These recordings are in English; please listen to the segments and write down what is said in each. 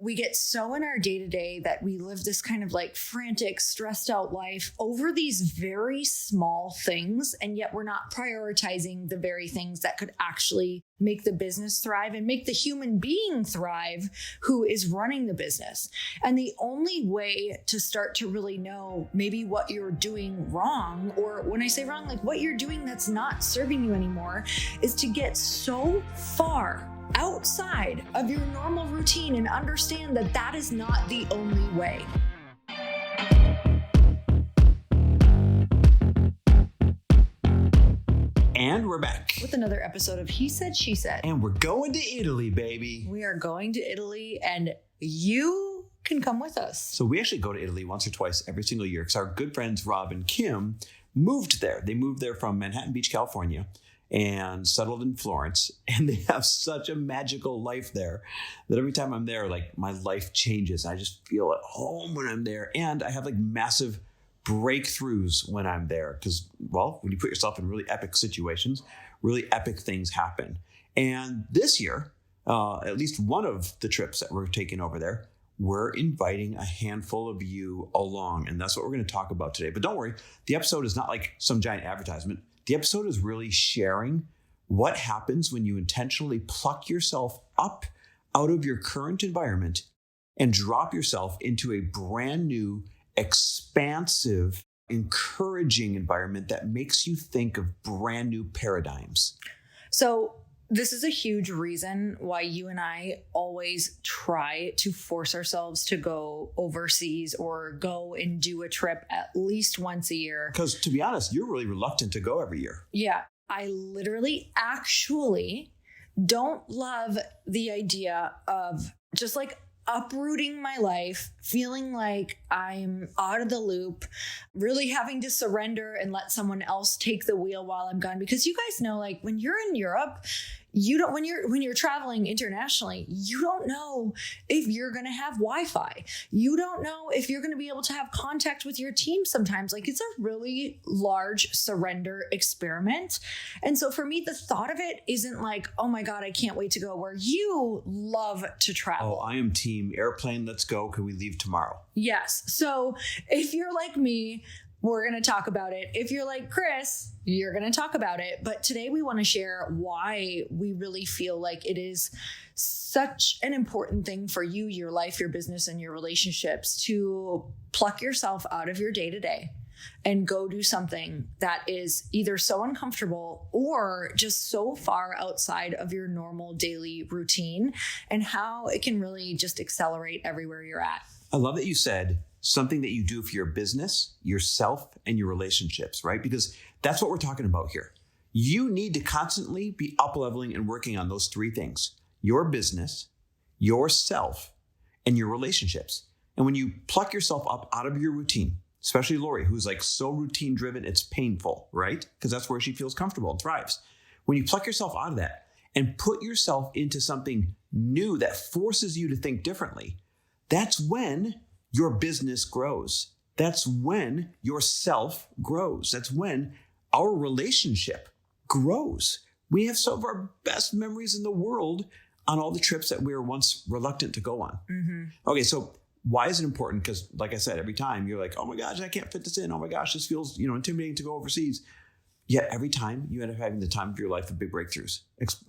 we get so in our day-to-day that we live this kind of like frantic, stressed out life over these very small things. And yet we're not prioritizing the very things that could actually make the business thrive and make the human being thrive who is running the business. And the only way to start to really know maybe what you're doing wrong, or when I say wrong, like what you're doing that's not serving you anymore, is to get so far outside of your normal routine and understand that that is not the only way. And we're back with another episode of He Said, She Said. And we're going to Italy, baby. We are going to Italy, and you can come with us. So we actually go to Italy once or twice every single year because our good friends Rob and Kim moved there. They moved there from Manhattan Beach, California, and settled in Florence. And they have such a magical life there that every time I'm there, like my life changes. I just feel at home when I'm there. And I have like massive breakthroughs when I'm there because, well, when you put yourself in really epic situations, really epic things happen. And this year, at least one of the trips that we're taking over there, we're inviting a handful of you along. And that's what we're going to talk about today. But don't worry, the episode is not like some giant advertisement. The episode is really sharing what happens when you intentionally pluck yourself up out of your current environment and drop yourself into a brand new, expansive, encouraging environment that makes you think of brand new paradigms. So this is a huge reason why you and I always try to force ourselves to go overseas or go and do a trip at least once a year. Because to be honest, you're really reluctant to go every year. Yeah. I literally actually don't love the idea of just like uprooting my life, feeling like I'm out of the loop, really having to surrender and let someone else take the wheel while I'm gone. Because you guys know, like when you're in Europe, you don't, when you're traveling internationally, you don't know if you're going to have Wi-Fi. You don't know if you're going to be able to have contact with your team sometimes. Like it's a really large surrender experiment. And so for me, the thought of it isn't like, oh my God, I can't wait to go, where you love to travel. Oh, I am team airplane. Let's go. Can we leave tomorrow? Yes. So if you're like me, we're going to talk about it. If you're like Chris, you're going to talk about it. But today we want to share why we really feel like it is such an important thing for you, your life, your business, and your relationships to pluck yourself out of your day-to-day and go do something that is either so uncomfortable or just so far outside of your normal daily routine, and how it can really just accelerate everywhere you're at. I love that you said something that you do for your business, yourself, and your relationships, right? Because that's what we're talking about here. You need to constantly be up-leveling and working on those three things: your business, yourself, and your relationships. And when you pluck yourself up out of your routine, especially Lori, who's like so routine driven, it's painful, right? Because that's where she feels comfortable and thrives. When you pluck yourself out of that and put yourself into something new that forces you to think differently, that's when your business grows. That's when your self grows. That's when our relationship grows. We have some of our best memories in the world on all the trips that we were once reluctant to go on. Mm-hmm. Okay, so why is it important? Because like I said, every time you're like, oh my gosh, I can't fit this in. Oh my gosh, this feels intimidating to go overseas. Yet every time you end up having the time of your life of big breakthroughs.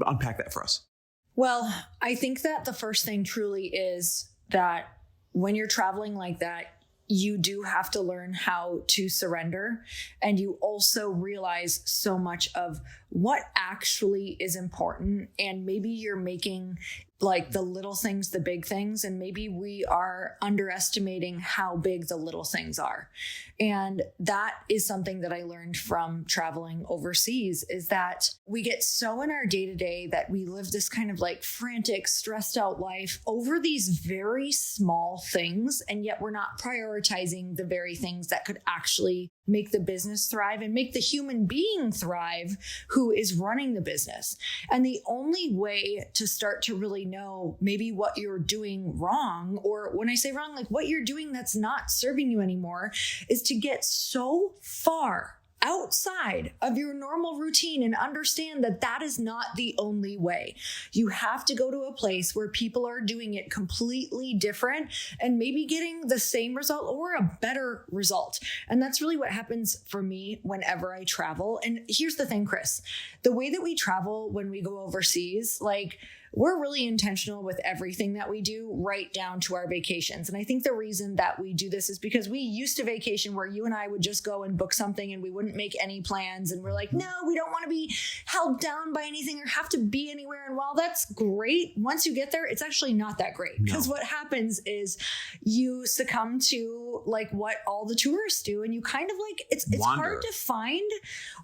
Unpack that for us. Well, I think that the first thing truly is that when you're traveling like that, you do have to learn how to surrender. And you also realize so much of what actually is important. And maybe you're making like the little things, the big things. And maybe we are underestimating how big the little things are. And that is something that I learned from traveling overseas, is that we get so in our day-to-day that we live this kind of like frantic, stressed out life over these very small things. And yet we're not prioritizing the very things that could actually make the business thrive and make the human being thrive who is running the business. And the only way to start to really know maybe what you're doing wrong, or when I say wrong, like what you're doing that's not serving you anymore, is to get so far outside of your normal routine and understand that that is not the only way. You have to go to a place where people are doing it completely different and maybe getting the same result or a better result. And that's really what happens for me whenever I travel. And here's the thing, Chris, the way that we travel when we go overseas, like, we're really intentional with everything that we do, right down to our vacations. And I think the reason that we do this is because we used to vacation where you and I would just go and book something and we wouldn't make any plans. And we're like, no, we don't want to be held down by anything or have to be anywhere. And while that's great, once you get there, it's actually not that great. Because what happens is you succumb to like what all the tourists do. And you kind of like, it's hard to find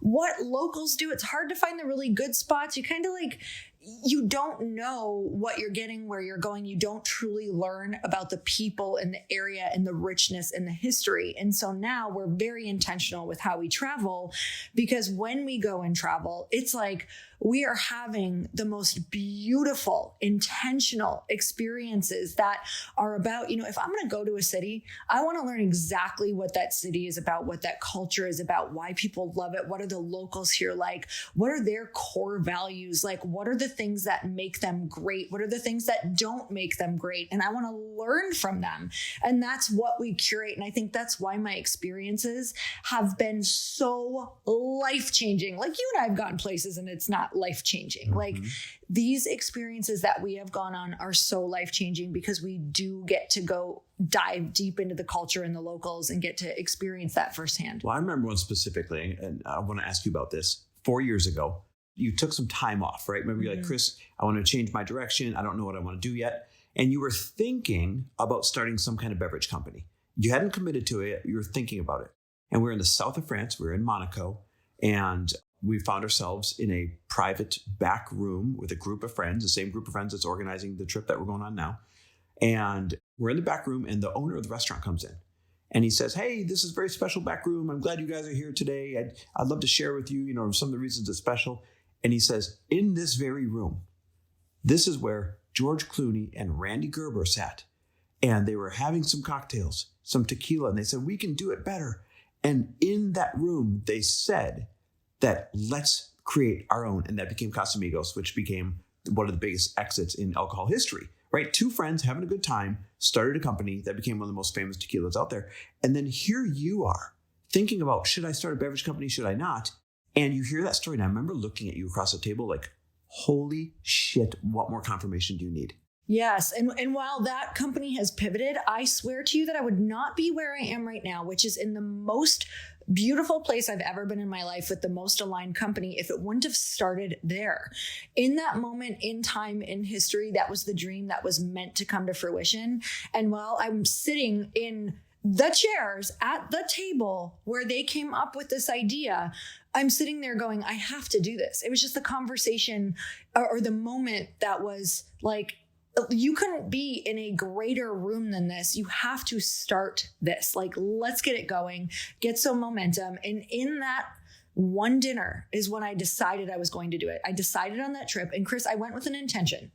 what locals do. It's hard to find the really good spots. You kind of like, you don't know what you're getting, where you're going. You don't truly learn about the people and the area and the richness and the history. And so now we're very intentional with how we travel, because when we go and travel, it's like we are having the most beautiful, intentional experiences that are about, if I'm going to go to a city, I want to learn exactly what that city is about, what that culture is about, why people love it. What are the locals here like? What are their core values? Like, what are the things that make them great? What are the things that don't make them great? And I want to learn from them. And that's what we curate. And I think that's why my experiences have been so life-changing. Like, you and I have gone places and it's not life-changing. Mm-hmm. Like, these experiences that we have gone on are so life-changing because we do get to go dive deep into the culture and the locals and get to experience that firsthand. Well, I remember one specifically, and I want to ask you about this. 4 years ago, you took some time off, right? Remember, you're like, Chris, I want to change my direction. I don't know what I want to do yet. And you were thinking about starting some kind of beverage company. You hadn't committed to it. You were thinking about it. And we're in the south of France. We're in Monaco. And we found ourselves in a private back room with a group of friends, the same group of friends that's organizing the trip that we're going on now. And we're in the back room, and the owner of the restaurant comes in. And he says, hey, this is a very special back room. I'm glad you guys are here today. I'd love to share with you, some of the reasons it's special. And he says, in this very room, this is where George Clooney and Randy Gerber sat. And they were having some cocktails, some tequila. And they said, we can do it better. And in that room, they said that let's create our own. And that became Casamigos, which became one of the biggest exits in alcohol history, right? Two friends having a good time, started a company that became one of the most famous tequilas out there. And then here you are thinking about, should I start a beverage company? Should I not? And you hear that story. And I remember looking at you across the table like, holy shit, what more confirmation do you need? Yes. And while that company has pivoted, I swear to you that I would not be where I am right now, which is in the most beautiful place I've ever been in my life with the most aligned company, if it wouldn't have started there. In that moment in time in history, that was the dream that was meant to come to fruition. And while I'm sitting in the chairs at the table where they came up with this idea, I'm sitting there going, I have to do this. It was just the conversation or the moment that was like, you couldn't be in a greater room than this. You have to start this. Like, let's get it going, get some momentum. And in that one dinner is when I decided I was going to do it. I decided on that trip. And Chris, I went with an intention.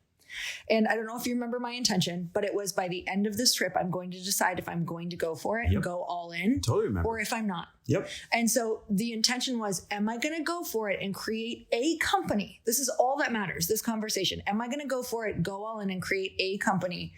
And I don't know if you remember my intention, but it was by the end of this trip, I'm going to decide if I'm going to go for it and go all in, totally remember, or if I'm not. Yep. And so the intention was, am I going to go for it and create a company? This is all that matters, this conversation. Am I going to go for it, go all in and create a company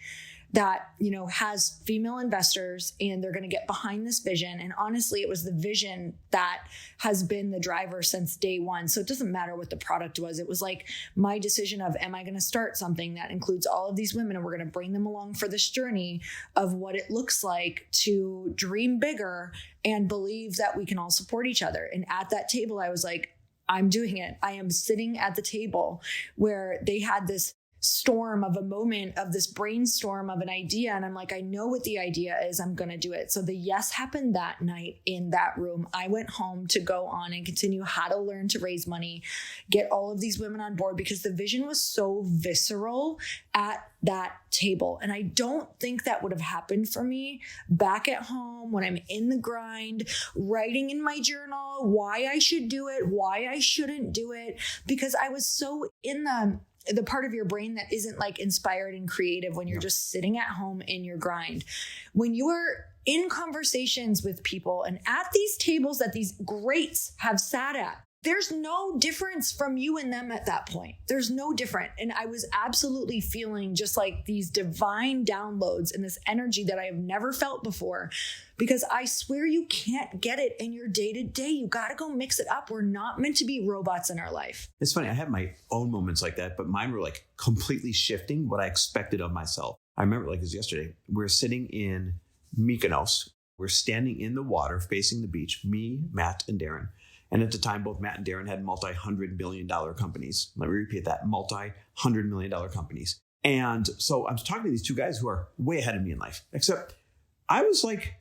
that, has female investors and they're going to get behind this vision? And honestly, it was the vision that has been the driver since day one. So it doesn't matter what the product was. It was like my decision of, am I going to start something that includes all of these women and we're going to bring them along for this journey of what it looks like to dream bigger and believe that we can all support each other. And at that table, I was like, I'm doing it. I am sitting at the table where they had this storm of a moment of this brainstorm of an idea. And I'm like, I know what the idea is. I'm going to do it. So the yes happened that night in that room. I went home to go on and continue how to learn to raise money, get all of these women on board, because the vision was so visceral at that table. And I don't think that would have happened for me back at home when I'm in the grind, writing in my journal why I should do it, why I shouldn't do it, because I was so in the the part of your brain that isn't like inspired and creative when you're just sitting at home in your grind. When you are in conversations with people and at these tables that these greats have sat at, there's no difference from you and them at that point. There's no different. And I was absolutely feeling just like these divine downloads and this energy that I have never felt before, because I swear you can't get it in your day to day. You got to go mix it up. We're not meant to be robots in our life. It's funny. I have my own moments like that, but mine were like completely shifting what I expected of myself. I remember like it was yesterday. We were sitting in Mykonos. We're standing in the water facing the beach, me, Matt, and Darren. And at the time, both Matt and Darren had multi-$100 million companies. Let me repeat that, multi-$100 million companies. And so I'm talking to these two guys who are way ahead of me in life, except I was like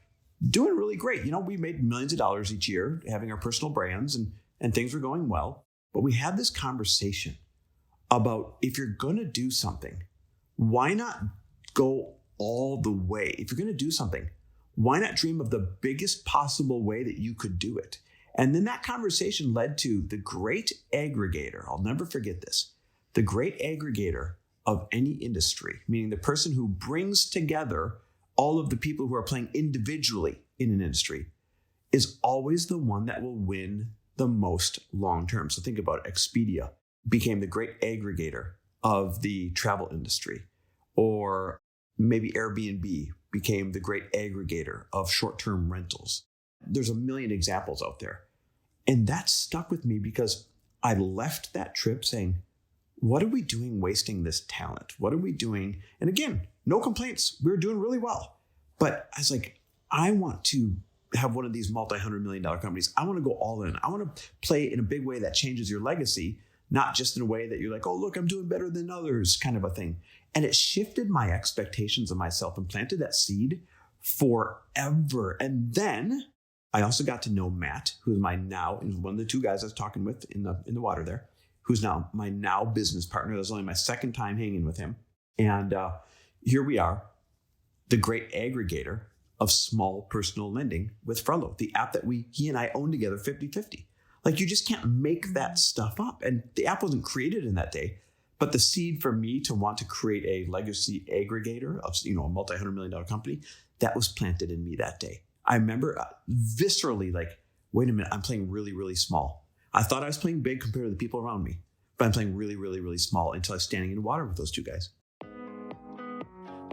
doing really great. You know, we made millions of dollars each year having our personal brands and things were going well. But we had this conversation about if you're going to do something, why not go all the way? If you're going to do something, why not dream of the biggest possible way that you could do it? And then that conversation led to the great aggregator. I'll never forget this. The great aggregator of any industry, meaning the person who brings together all of the people who are playing individually in an industry, is always the one that will win the most long term. So think about it. Expedia became the great aggregator of the travel industry, or maybe Airbnb became the great aggregator of short-term rentals. There's a million examples out there. And that stuck with me because I left that trip saying, what are we doing wasting this talent? What are we doing? And again, no complaints. We were doing really well. But I was like, I want to have one of these multi-$100 million companies. I want to go all in. I want to play in a big way that changes your legacy, not just in a way that you're like, oh, look, I'm doing better than others kind of a thing. And it shifted my expectations of myself and planted that seed forever. And then I also got to know Matt, who's my now, one of the two guys I was talking with in the water there, who's now my now business partner. That was only my second time hanging with him. And here we are, the great aggregator of small personal lending with Frello, the app that he and I own together 50-50. Like, you just can't make that stuff up. And the app wasn't created in that day, but the seed for me to want to create a legacy aggregator of, a multi-$100 million company, that was planted in me that day. I remember viscerally like, wait a minute, I'm playing really, really small. I thought I was playing big compared to the people around me, but I'm playing really, really, really small until I was standing in the water with those two guys.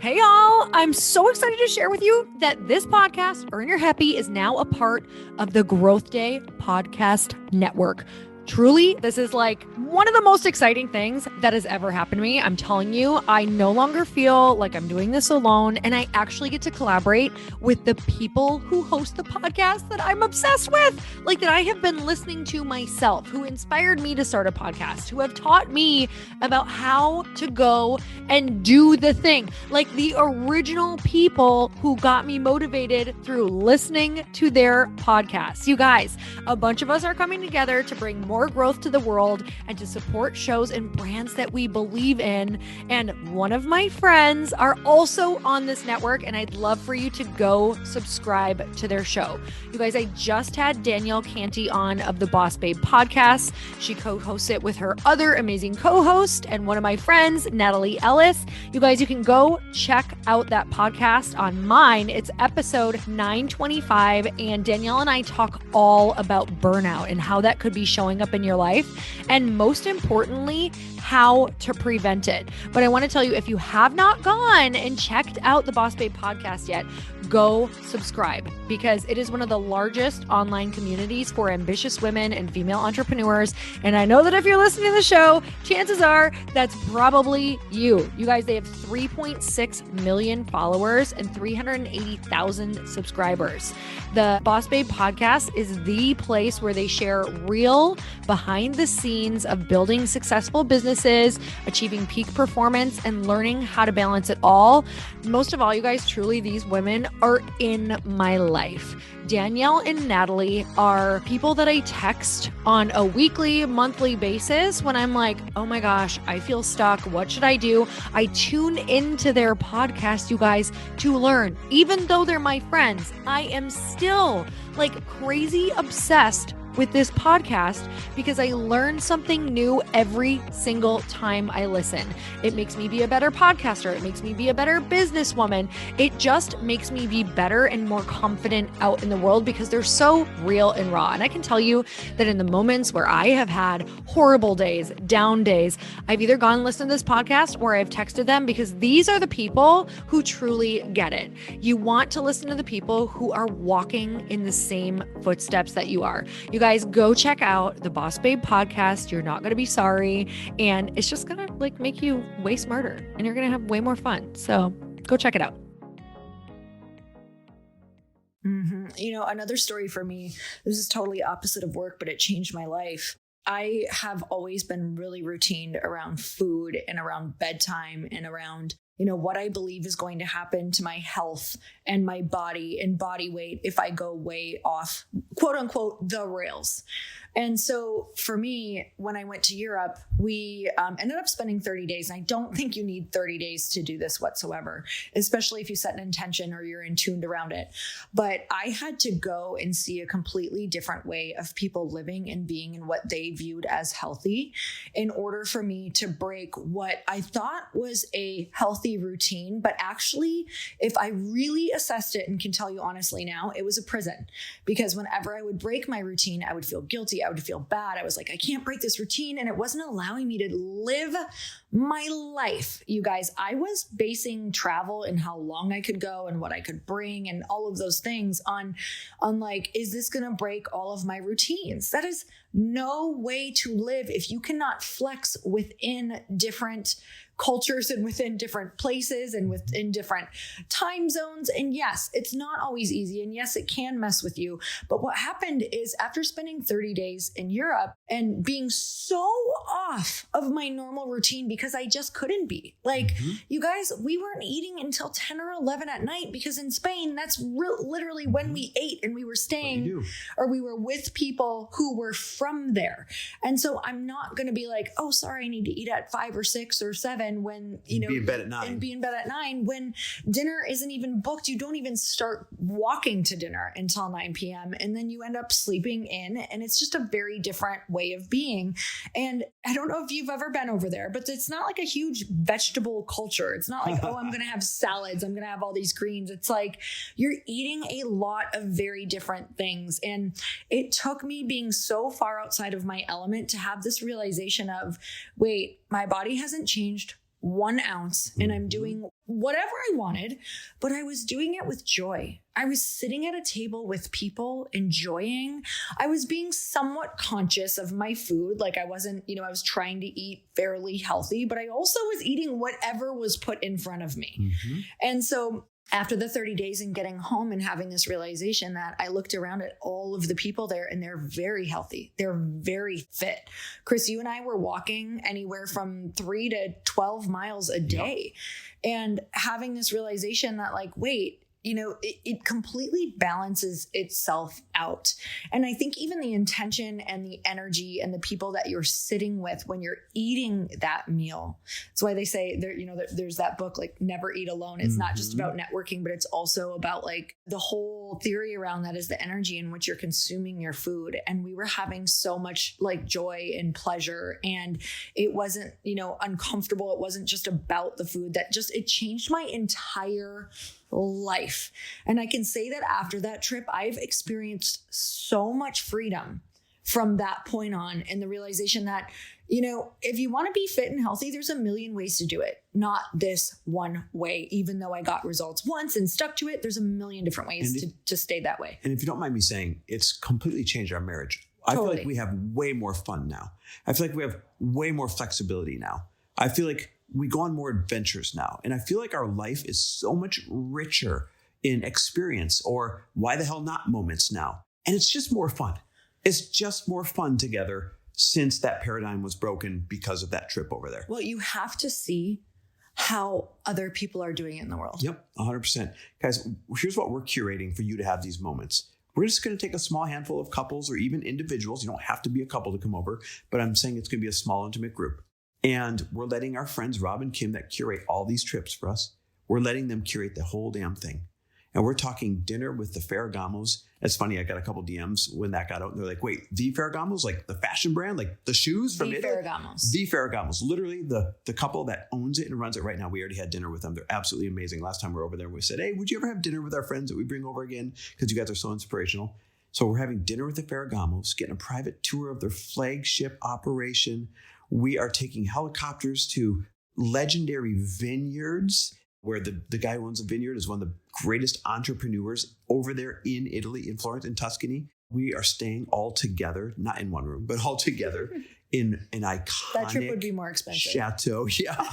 Hey y'all, I'm so excited to share with you that this podcast, Earn Your Happy, is now a part of the Growth Day Podcast Network. Truly, this is like one of the most exciting things that has ever happened to me. I'm telling you, I no longer feel like I'm doing this alone, and I actually get to collaborate with the people who host the podcast that I'm obsessed with, like that I have been listening to myself, who inspired me to start a podcast, who have taught me about how to go and do the thing, like the original people who got me motivated through listening to their podcasts. You guys, a bunch of us are coming together to bring more growth to the world and to support shows and brands that we believe in. And one of my friends are also on this network, and I'd love for you to go subscribe to their show. You guys, I just had Danielle Canty on of the Boss Babe podcast. She co-hosts it with her other amazing co-host and one of my friends, Natalie Ellis. You guys, you can go check out that podcast on mine. It's episode 925, and Danielle and I talk all about burnout and how that could be showing up in your life, and most importantly, how to prevent it. But I want to tell you, if you have not gone and checked out the Boss Babe podcast yet, go subscribe, because it is one of the largest online communities for ambitious women and female entrepreneurs. And I know that if you're listening to the show, chances are that's probably you. You guys, they have 3.6 million followers and 380,000 subscribers. The Boss Babe podcast is the place where they share real behind the scenes of building successful businesses, achieving peak performance, and learning how to balance it all. Most of all, you guys, truly, these women are in my life. Danielle and Natalie are people that I text on a weekly, monthly basis when I'm like, oh my gosh, I feel stuck. What should I do? I tune into their podcast, you guys, to learn. Even though they're my friends, I am still like crazy obsessed with this podcast because I learn something new every single time I listen. It makes me be a better podcaster. It makes me be a better businesswoman. It just makes me be better and more confident out in the world because they're so real and raw. And I can tell you that in the moments where I have had horrible days, down days, I've either gone and listened to this podcast or I've texted them because these are the people who truly get it. You want to listen to the people who are walking in the same footsteps that you are. You guys go check out the Boss Babe podcast. You're not going to be sorry. And it's just going to make you way smarter and you're going to have way more fun. So go check it out. Mm-hmm. Another story for me, this is totally opposite of work, but it changed my life. I have always been really routine around food and around bedtime and around, what I believe is going to happen to my health and my body and body weight if I go way off, quote unquote, the rails. And so for me, when I went to Europe, we ended up spending 30 days. And I don't think you need 30 days to do this whatsoever, especially if you set an intention or you're in tuned around it. But I had to go and see a completely different way of people living and being and what they viewed as healthy in order for me to break what I thought was a healthy routine. But actually, if I really assessed it and can tell you honestly now, it was a prison because whenever I would break my routine, I would feel guilty. I would feel bad. I was like, I can't break this routine. And it wasn't allowing me to live my life. You guys, I was basing travel and how long I could go and what I could bring and all of those things on like, is this going to break all of my routines? That is no way to live if you cannot flex within different cultures and within different places and within different time zones. And yes, it's not always easy. And yes, it can mess with you. But what happened is after spending 30 days in Europe and being so off of my normal routine because I just couldn't be you guys, we weren't eating until 10 or 11 at night because in Spain, that's literally when we ate and we were staying or we were with people who were from there. And so I'm not going to be like, oh, sorry, I need to eat at 5 or 6 or 7 when, be in bed at 9 and be in bed at 9 when dinner isn't even booked. You don't even start walking to dinner until 9 p.m. And then you end up sleeping in and it's just a very different way of being. And I don't know if you've ever been over there, but it's not like a huge vegetable culture. It's not like, oh, I'm going to have salads. I'm going to have all these greens. It's like you're eating a lot of very different things. And it took me being so far outside of my element to have this realization of, wait, my body hasn't changed 1 ounce and I'm doing whatever I wanted, but I was doing it with joy. I was sitting at a table with people enjoying. I was being somewhat conscious of my food. Like I wasn't, I was trying to eat fairly healthy, but I also was eating whatever was put in front of me. Mm-hmm. And so after the 30 days and getting home and having this realization that I looked around at all of the people there and they're very healthy. They're very fit. Chris, you and I were walking anywhere from 3 to 12 miles a day and having this realization that wait, it completely balances itself out. And I think even the intention and the energy and the people that you're sitting with when you're eating that meal. That's why they say there, there's that book, Never Eat Alone. It's not just about networking, but it's also about the whole theory around that is the energy in which you're consuming your food. And we were having so much joy and pleasure and it wasn't, uncomfortable. It wasn't just about the food it changed my entire life. And I can say that after that trip, I've experienced so much freedom from that point on and the realization that, if you want to be fit and healthy, there's a million ways to do it. Not this one way. Even though I got results once and stuck to it, there's a million different ways to stay that way. And if you don't mind me saying, it's completely changed our marriage. I feel like we have way more fun now. I feel like we have way more flexibility now. I feel like we go on more adventures now. And I feel like our life is so much richer in experience or why the hell not moments now. And it's just more fun. It's just more fun together since that paradigm was broken because of that trip over there. Well, you have to see how other people are doing it in the world. Yep, 100%. Guys, here's what we're curating for you to have these moments. We're just going to take a small handful of couples or even individuals. You don't have to be a couple to come over, but I'm saying it's going to be a small, intimate group. And we're letting our friends, Rob and Kim, that curate all these trips for us, we're letting them curate the whole damn thing. And we're talking dinner with the Ferragamos. It's funny, I got a couple DMs when that got out, and they're like, wait, the Ferragamos, like the fashion brand, like the shoes from the Italy? Ferragamos. The Ferragamos. Literally the couple that owns it and runs it right now. We already had dinner with them. They're absolutely amazing. Last time we were over there, we said, hey, would you ever have dinner with our friends that we bring over again? Because you guys are so inspirational. So we're having dinner with the Ferragamos, getting a private tour of their flagship operation. We are taking helicopters to legendary vineyards, where the guy who owns a vineyard is one of the greatest entrepreneurs over there in Italy, in Florence, in Tuscany. We are staying all together, not in one room, but all together in an iconic That trip would be more expensive. Chateau. Yeah.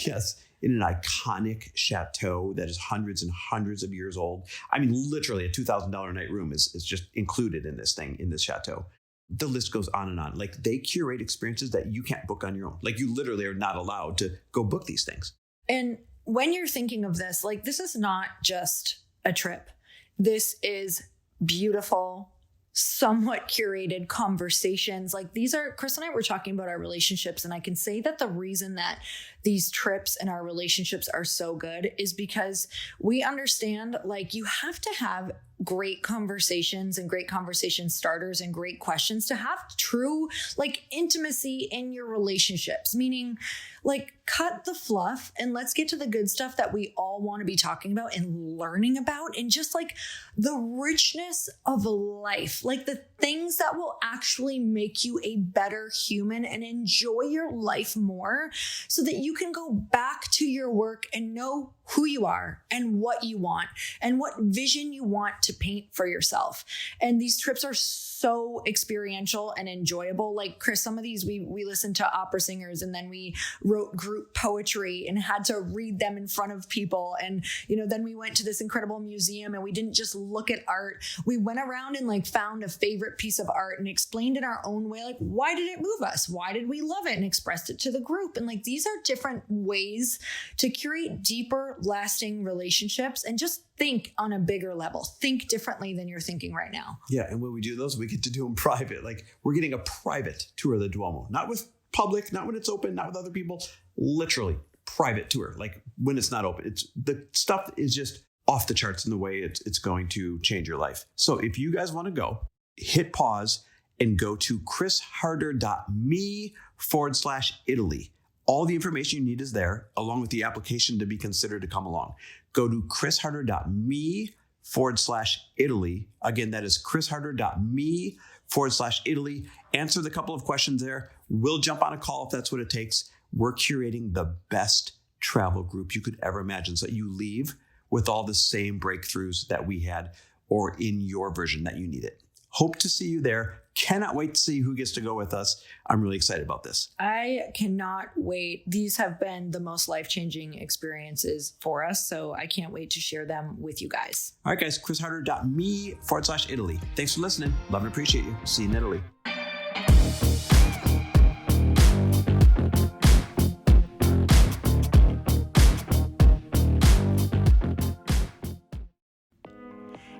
Yes. In an iconic chateau that is hundreds and hundreds of years old. I mean, literally a $2,000 a night room is just included in this thing, in this chateau. The list goes on and on. Like, they curate experiences that you can't book on your own. Like, you literally are not allowed to go book these things. And when you're thinking of this, like, this is not just a trip. This is beautiful, somewhat curated conversations. Like, these are, Chris and I were talking about our relationships, and I can say that the reason that these trips and our relationships are so good is because we understand, like, you have to have great conversations and great conversation starters and great questions to have true, like, intimacy in your relationships, meaning, like, cut the fluff and let's get to the good stuff that we all want to be talking about and learning about, and just, like, the richness of life, like the things that will actually make you a better human and enjoy your life more, so that you can go back to your work and know who you are and what you want and what vision you want to paint for yourself. And these trips are so experiential and enjoyable. Like, Chris, some of these we listened to opera singers, and then we wrote group poetry and had to read them in front of people. And, you know, then we went to this incredible museum, and we didn't just look at art. We went around and, like, found a favorite piece of art and explained in our own way, like, why did it move us? Why did we love it? And expressed it to the group. And, like, these are different ways to curate deeper, lasting relationships and just think on a bigger level. Think differently than you're thinking right now. Yeah. And when we do those, we get to do them private. Like, we're getting a private tour of the Duomo, not with public, not when it's open, not with other people, literally private tour. Like, when it's not open, it's the stuff is just off the charts in the way it's going to change your life. So if you guys want to go, hit pause and go to chrisharder.me/Italy. All the information you need is there, along with the application to be considered to come along. Go to chrisharder.me/Italy. Again, that is chrisharder.me/Italy. Answer the couple of questions there. We'll jump on a call if that's what it takes. We're curating the best travel group you could ever imagine, so that you leave with all the same breakthroughs that we had, or in your version that you need it. Hope to see you there. Cannot wait to see who gets to go with us. I'm really excited about this. I cannot wait. These have been the most life-changing experiences for us, so I can't wait to share them with you guys. All right, guys, chrisharder.me/Italy. Thanks for listening. Love and appreciate you. See you in Italy.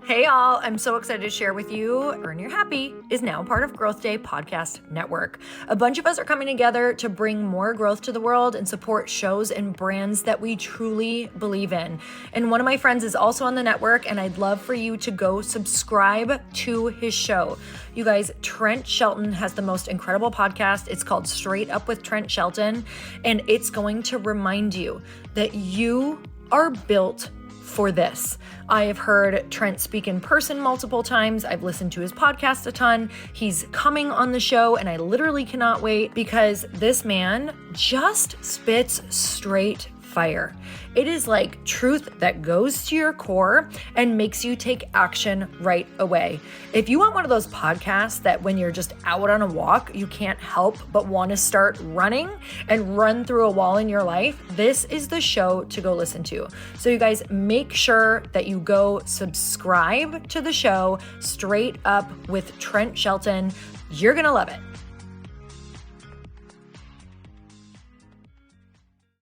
Hey y'all, I'm so excited to share with you, Earn Your Happy is now part of Growth Day Podcast Network. A bunch of us are coming together to bring more growth to the world and support shows and brands that we truly believe in. And one of my friends is also on the network, and I'd love for you to go subscribe to his show. You guys, Trent Shelton has the most incredible podcast. It's called Straight Up with Trent Shelton, and it's going to remind you that you are built for this. I have heard Trent speak in person multiple times. I've listened to his podcast a ton. He's coming on the show, and I literally cannot wait, because this man just spits straight fire. It is like truth that goes to your core and makes you take action right away. If you want one of those podcasts that when you're just out on a walk, you can't help but want to start running and run through a wall in your life, this is the show to go listen to. So you guys, make sure that you go subscribe to the show, Straight Up with Trent Shelton. You're going to love it.